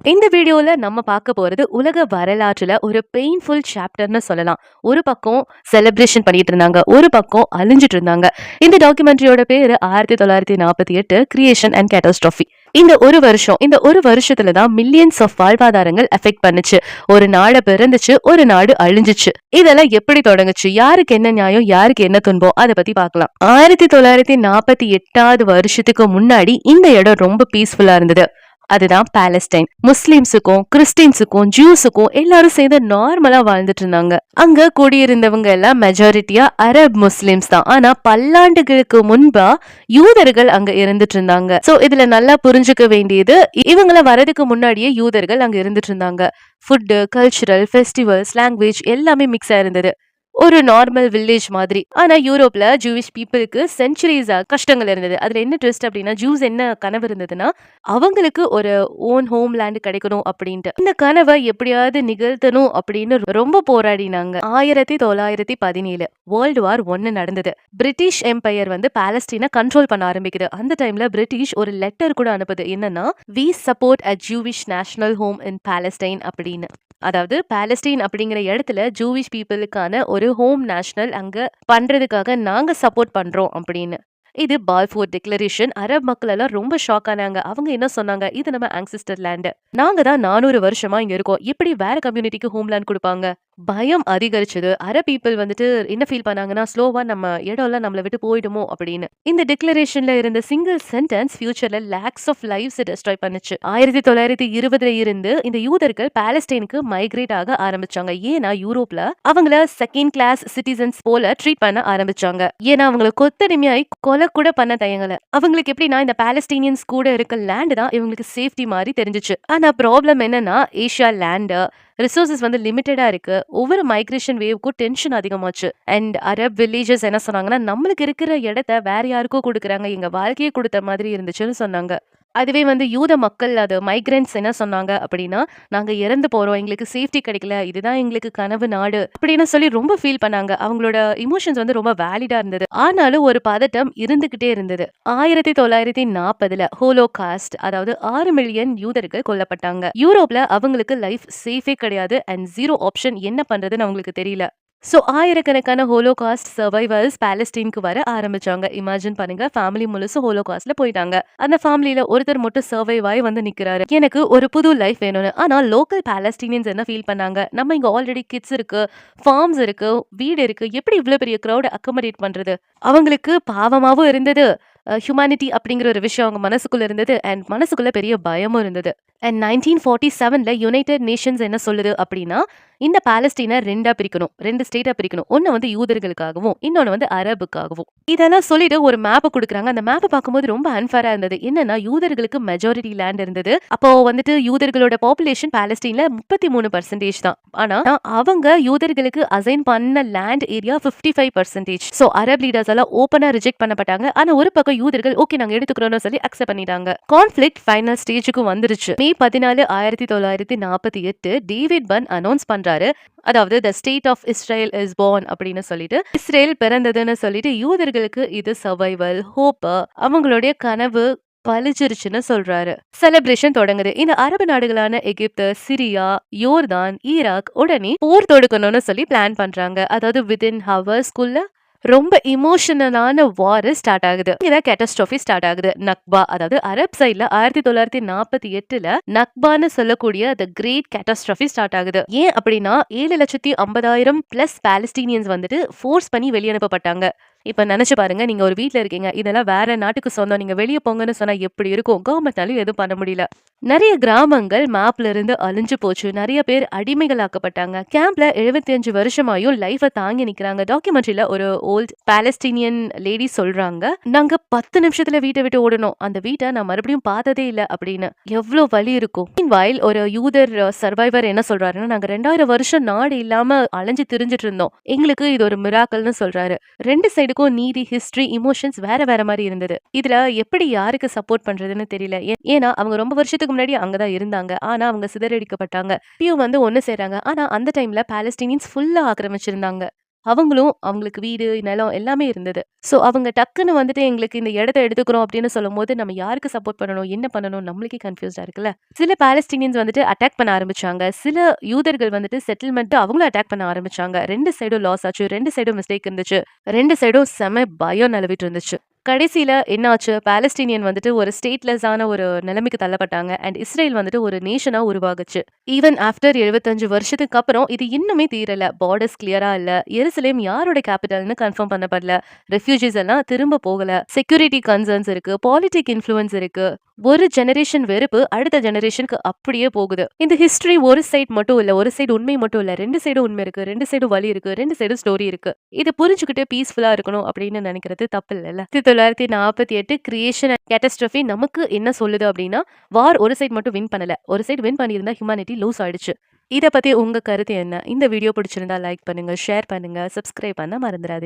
இந்த வீடியோல நம்ம பார்க்க போறது உலக வரலாற்றுல ஒரு பெயின்ஃபுல் சாப்டர்னு சொல்லலாம். ஒரு பக்கம் செலிப்ரேஷன் பண்ணிட்டு இருந்தாங்க, ஒரு பக்கம் அழிஞ்சிட்டு இருந்தாங்க. இந்த டாக்குமெண்ட்ரியோட பேரு 1948 கிரியேஷன் அண்ட் கேட்டாஸ்ட்ரோஃபி. இந்த ஒரு வருஷத்துல தான் மில்லியன்ஸ் ஆஃப் வாழ்வாதாரங்கள் அஃபெக்ட் பண்ணுச்சு. ஒரு நாடு பிறந்துச்சு, ஒரு நாடு அழிஞ்சிச்சு. இதெல்லாம் எப்படி தொடங்குச்சு, யாருக்கு என்ன நியாயம், யாருக்கு என்ன துன்பம், அதை பத்தி பார்க்கலாம். 1948 வருஷத்துக்கு முன்னாடி இந்த இடம் ரொம்ப பீஸ்ஃபுல்லா இருந்தது. அதுதான் பாலஸ்டைன். முஸ்லிம்ஸுக்கும் கிறிஸ்டின்ஸுக்கும் ஜூஸுக்கும் எல்லாரும் சேர்ந்து நார்மலா வாழ்ந்துட்டு இருந்தாங்க. அங்க குடியிருந்தவங்க எல்லாம் மெஜாரிட்டியா அரப் முஸ்லிம்ஸ் தான். ஆனா பல்லாண்டுகளுக்கு முன்பா யூதர்கள் அங்க இருந்துட்டு இருந்தாங்க. சோ இதுல நல்லா புரிஞ்சுக்க வேண்டியது, இவங்கள வரதுக்கு முன்னாடியே யூதர்கள் அங்க இருந்துட்டு இருந்தாங்க. ஃபுட்டு, கல்ச்சுரல், ஃபெஸ்டிவல்ஸ், லாங்குவேஜ் எல்லாமே மிக்ஸ் ஆயிருந்தது. ஒரு நார்மல் வில்லேஜ் மாதிரி. ஆனா யூரோப்ல ஜூவிஷ் பீப்புளுக்கு சென்ச்சுரிஸா கஷ்டங்கள் இருந்தது. அதுல என்ன ட்விஸ்ட் அப்படின்னா, ஜூஸ் என்ன கனவு இருந்ததுன்னா, அவங்களுக்கு ஒரு ஓன் ஹோம் லேண்ட் கிடைக்கணும் அப்படின்ட்டு. இந்த கனவை எப்படியாவது நிகழ்த்தணும் அப்படின்னு ரொம்ப போராடினாங்க. 1917 வேர்ல்டு வார் 1 நடந்தது. பிரிட்டிஷ் எம்பையர் வந்து பாலஸ்தீனை கண்ட்ரோல் பண்ண ஆரம்பிக்குது. அந்த டைம்ல பிரிட்டிஷ் ஒரு லெட்டர் கூட அனுப்புது. என்னன்னா, we support a Jewish national home in Palestine அப்படின்னு. அதாவது பாலஸ்தீன் அப்படிங்கிற இடத்துல ஜூவிஷ் பீப்புளுக்கான ஒரு ஹோம் நேஷனல் அங்க பண்றதுக்காக நாங்க சப்போர்ட் பண்றோம் அப்படின்னு. இது பால்ஃபோர் டிக்ளரேஷன். அரப் மக்கள் எல்லாம் ரொம்ப ஷாக் ஆனாங்க. அவங்க என்ன சொன்னாங்க, இது நம்ம ஆன்சிஸ்டர் லேண்ட், நாங்க தான் 400 வருஷமா இங்க இருக்கோம், எப்படி வேற கம்யூனிட்டிக்கு ஹோம் லேண்ட் கொடுப்பாங்க. பயம் அதிகரிச்சது. அரப் பீப்புள் வந்துட்டு என்ன ஃபீல் பண்ணாங்கன்னா, ஸ்லோவா நம்ம இடம் எல்லாம் நம்மள விட்டு போயிடுமோ அப்படின்னு. இந்த டிக்ளரேஷன்ல இருந்த சிங்கிள் சென்டென்ஸ் ஃபியூச்சர்ல லேக்ஸ் ஆஃப் லைவ்ஸ் டெஸ்ட்ராய் பண்ணுச்சு. 1920 இருந்து இந்த யூதர்கள் பாலஸ்டைனுக்கு மைக்ரேட் ஆக ஆரம்பிச்சாங்க. ஏன்னா யூரோப்ல அவங்கள செகண்ட் கிளாஸ் சிட்டிசன்ஸ் போல ட்ரீட் பண்ண ஆரம்பிச்சாங்க. ஏன்னா அவங்களை கொத்தடிமையாய் கொலை கூட பண்ண தயங்கல. அவங்களுக்கு எப்படின்னா, இந்த பாலஸ்தீனியன்ஸ் கூட இருக்க லேண்ட் தான் இவங்களுக்கு சேஃப்டி மாதிரி தெரிஞ்சிச்சு. ஆனா ப்ராப்ளம் என்னன்னா, ஏஷியா லேண்ட் ரிசோர்சஸ் வந்து லிமிட்டடா இருக்கு. ஒவ்வொரு மைக்ரேஷன் வேவ்க்கும் டென்ஷன் அதிகமாச்சு. அண்ட் அரப் வில்லேஜஸ் என்ன சொன்னாங்கன்னா, நம்மளுக்கு இருக்கிற இடத்த வேற யாருக்கோ கொடுக்குறாங்க, எங்க வாழ்க்கையை கொடுத்த மாதிரி இருந்துச்சுன்னு சொன்னாங்க. அதுவே வந்து யூத மக்கள், அது மைக்ரன்ட்ஸ் என்ன சொன்னாங்க அப்படின்னா, நாங்க இறந்து போறோம், எங்களுக்கு சேஃப்டி கிடைக்கல, இதுதான் எங்களுக்கு கனவு நாடு அப்படின்னு சொல்லி ரொம்ப ஃபீல் பண்ணாங்க. அவங்களோட இமோஷன்ஸ் வந்து ரொம்ப வேலிடா இருந்தது. ஆனாலும் ஒரு பதட்டம் இருந்துகிட்டே இருந்தது. 1940 ஹோலோகாஸ்ட், அதாவது 6 மில்லியன் யூதர்கள் கொல்லப்பட்டாங்க. யூரோப்ல அவங்களுக்கு லைஃப் சேஃபே கிடையாது அண்ட் ஜீரோ ஆப்ஷன். என்ன பண்றதுன்னு அவங்களுக்கு தெரியல. சோ ஆயிரக்கணக்கான ஹோலோகாஸ்ட் சர்வைவர்ஸ் பாலஸ்டீனுக்கு வர ஆரம்பிச்சாங்க. இமேஜின் பண்ணுங்க, ஃபேமிலி முழுசும் ஹோலோகாஸ்ட்ல போயிட்டாங்க. அந்த ஃபேமிலியில ஒருத்தர் மட்டும் சர்வைவ் ஆகி வந்து நிக்கிறாரு, எனக்கு ஒரு புது லைஃப் வேணும்னு. ஆனா லோக்கல் பாலஸ்டீனியன்ஸ் என்ன ஃபீல் பண்ணாங்க, நம்ம இங்க ஆல்ரெடி கிட்ஸ் இருக்கு, ஃபார்ம்ஸ் இருக்கு, வீடு இருக்கு, எப்படி இவ்வளவு பெரிய கிரௌட் அக்கமடேட் பண்றது. அவங்களுக்கு பாவமாவும் இருந்தது, ஹியூமனிட்டி அப்படிங்கிற ஒரு விஷயம் அவங்க மனசுக்குள்ள இருந்தது அண்ட் மனசுக்குள்ள பெரிய பயமும் இருந்தது. அண்ட் 1947 யுனைடெட் நேஷன்ஸ் என்ன சொல்லுது அப்படின்னா, இந்த பாலஸ்தீனை ரெண்டா பிரிக்கணும், 2 ஸ்டேட்டா பிரிக்கணும். ஒன்னு வந்து யூதர்களுக்காகவும், இன்னொன்னு வந்து அரபுக்காகவும். இதெல்லாம் சொல்லிட்டு ஒரு மேப் கொடுக்குறாங்க. அந்த மேப் பார்க்கும்போது ரொம்ப அன்ஃபேரா இருந்தது. என்னன்னா, யூதர்களுக்கு மெஜாரிட்டி லேண்ட் இருந்தது. அப்போ வந்துட்டு யூதர்களோட பாப்புலேஷன் பாலஸ்தீன்ல 33% தான். ஆனா அவங்க யூதர்களுக்கு அசைன் பண்ண land area 55%. So Arab leaders எல்லாம் ஓபனா ரிஜெக்ட் பண்ணப்பட்டாங்க. ஆனா ஒரு பக்கம் யூதர்கள் ஓகே நாங்க எடுத்துக்கிறோம்னு சொல்லி அக்செப்ட் பண்ணிட்டாங்க. கான்ஃபிளிக்ட் ஃபைனல் ஸ்டேஜுக்கு வந்துருச்சு. மே 14, 1948 டேவிட் பன் அனௌன்ஸ் பண்றாரு, அதாவது the state of Israel is born அப்படின்னு சொல்லிட்டு, இஸ்ரேல் பிறந்ததுன்னு சொல்லிட்டு யூதர்களுக்கு இது சர்வைவல் ஹோப், அவங்களுடைய கனவு பலிச்சிருச்சுன்னு சொல்றாரு. செலிப்ரேஷன் தொடங்குது. இந்த அரபு நாடுகளான எகிப்து, சிரியா, யோர்தான், ஈராக் உடனே போர் தொடுக்கணும்னு சொல்லி பிளான் பண்றாங்க. அதாவது வித்தின் ஹவர்ஸ்குள்ள ரொம்ப இமோஷனலான வார் ஸ்டார்ட் ஆகுது. இதான் கேட்டாஸ்ட்ரோஃபி ஸ்டார்ட் ஆகுது. நக்பா, அதாவது அரப் சைட்ல 1948 நக்பான்னு சொல்லக்கூடிய தி கிரேட் கேட்டாஸ்ட்ரோஃபி ஸ்டார்ட் ஆகுது. ஏன் அப்படின்னா, 7,50,000 பிளஸ் பாலஸ்டீனியன்ஸ் வந்துட்டு ஃபோர்ஸ் பண்ணி வெளியனுப்பப்பட்டாங்க. இப்ப நினைச்சு பாருங்க, நீங்க ஒரு வீட்ல இருக்கீங்க, இதெல்லாம் வேற நாட்டுக்கு சொந்தம், நீங்க வெளியே போங்கன்னு சொன்னா எப்படி இருக்கும். கவர்மெண்ட்னாலும் எதுவும் பண்ண முடியல. நிறைய கிராமங்கள் மேப்ல இருந்து அழிஞ்சு போச்சு. நிறைய பேர் அடிமைகள் ஆக்கப்பட்டாங்க. கேம்ப்ல 75 வருஷமாயும் லைஃப தாங்கி நிக்கிறாங்க. டாக்குமெண்ட்ரியில ஒரு ஓல்ட் பாலஸ்டீனியன் லேடி சொல்றாங்க, நாங்க 10 நிமிஷத்துல வீட்டை விட்டு ஓடணும், அந்த வீட்டை நான் மறுபடியும் பார்த்ததே இல்ல அப்படின்னு. எவ்வளவு வலி இருக்கும். மீன்வைல் ஒரு யூதர் சர்வைவர் என்ன சொல்றாருன்னா, நாங்க 2000 வருஷம் நாடு இல்லாம அலைஞ்சு திரிஞ்சிட்டு இருந்தோம், எங்களுக்கு இது ஒரு மிராக்கல்னு சொல்றாரு. ரெண்டு சைடுக்கும் நீதி, ஹிஸ்டரி, இமோஷன்ஸ் வேற வேற மாதிரி இருந்தது. இதுல எப்படி யாருக்கு சப்போர்ட் பண்றதுன்னு தெரியல. ஏன்னா அவங்க ரொம்ப வருஷத்துக்கு முன்னாடி அங்கதான் இருந்தாங்க. ஆனா அவங்க சிதறடிக்கப்பட்டாங்க. இப்பயும் வந்து ஒண்ணு சேராங்க. ஆனா அந்த டைம்ல பாலஸ்டீனியன்ஸ் ஃபுல்லா ஆக்கிரமிச்சிருந்தாங்க. அவங்களும் அவங்களுக்கு வீடு, நிலம் எல்லாமே இருந்தது. ஸோ அவங்க டக்குன்னு வந்துட்டு எங்களுக்கு இந்த இடத்த எடுத்துக்கிறோம் அப்படின்னு சொல்லும்போது, நம்ம யாருக்கு சப்போர்ட் பண்ணணும்? என்ன பண்ணணும்? நம்மளுக்கே கன்ஃப்யூஸ்டா இருக்குல்ல. சில பாலஸ்தீனியன்ஸ் வந்துட்டு அட்டாக் பண்ண ஆரம்பிச்சாங்க. சில யூதர்கள் வந்துட்டு செட்டில்மெண்ட் அவங்களும் அட்டாக் பண்ண ஆரம்பிச்சாங்க. 2 சைடும் லாஸ் ஆச்சு. 2 சைடும் மிஸ்டேக் இருந்துச்சு. 2 சைடும் செம பயம் நிலவிட்டு இருந்துச்சு. கடைசியில என்ன ஆச்சு? பாலஸ்தீனியன் வந்துட்டு ஒரு ஸ்டேட்லெஸ்ஸான ஒரு நிலைமைக்கு தள்ளப்பட்டாங்க. அண்ட் இஸ்ரேல் வந்துட்டு ஒரு நேஷனா உருவாகுச்சு. ஈவன் ஆஃப்டர் 75 வருஷத்துக்கு அப்புறம் இது இன்னுமே தீரல. பார்டர்ஸ் கிளியரா இல்ல. எருசலேம் யாரோட கேபிட்டல்னு கன்ஃபார்ம் பண்ணப்படல. ரெஃப்யூஜிஸ் எல்லாம் திரும்ப போகல. செக்யூரிட்டி கன்சர்ன்ஸ் இருக்கு. பாலிடிக் இன்ஃப்ளூயன்ஸ் இருக்கு. ஒரு ஜெனரேஷன் வெறுப்பு அடுத்த ஜெனரேஷனுக்கு அப்படியே போகுது. இந்த ஹிஸ்டரி ஒரு சைடு மட்டும் இல்ல. ஒரு சைடு உண்மை மட்டும் இல்ல. 2 சைடும் உண்மை இருக்கு. 2 சைடும் வலி இருக்கு. 2 சைடும் ஸ்டோரி இருக்கு. இத புரிஞ்சுக்கிட்டு பீஸ்ஃபுல்லா இருக்கணும் அப்படின்னு நினைக்கிறது தப்பு இல்லல்ல. 1948 கிரியேஷன் அண்ட் கேட்டஸ்ட்ரோஃபி நமக்கு என்ன சொல்லுது அப்படின்னா, வார் ஒரு சைடு மட்டும் வின் பண்ணல. ஒரு சைடு வின் பண்ணியிருந்தா ஹியூமனிட்டி லூஸ் ஆயிடுச்சு. இத பத்தி உங்க கருத்து என்ன? இந்த வீடியோ பிடிச்சிருந்தா லைக் பண்ணுங்க, ஷேர் பண்ணுங்க, சப்ஸ்கிரைப் பண்ண மறந்துடாதீங்க.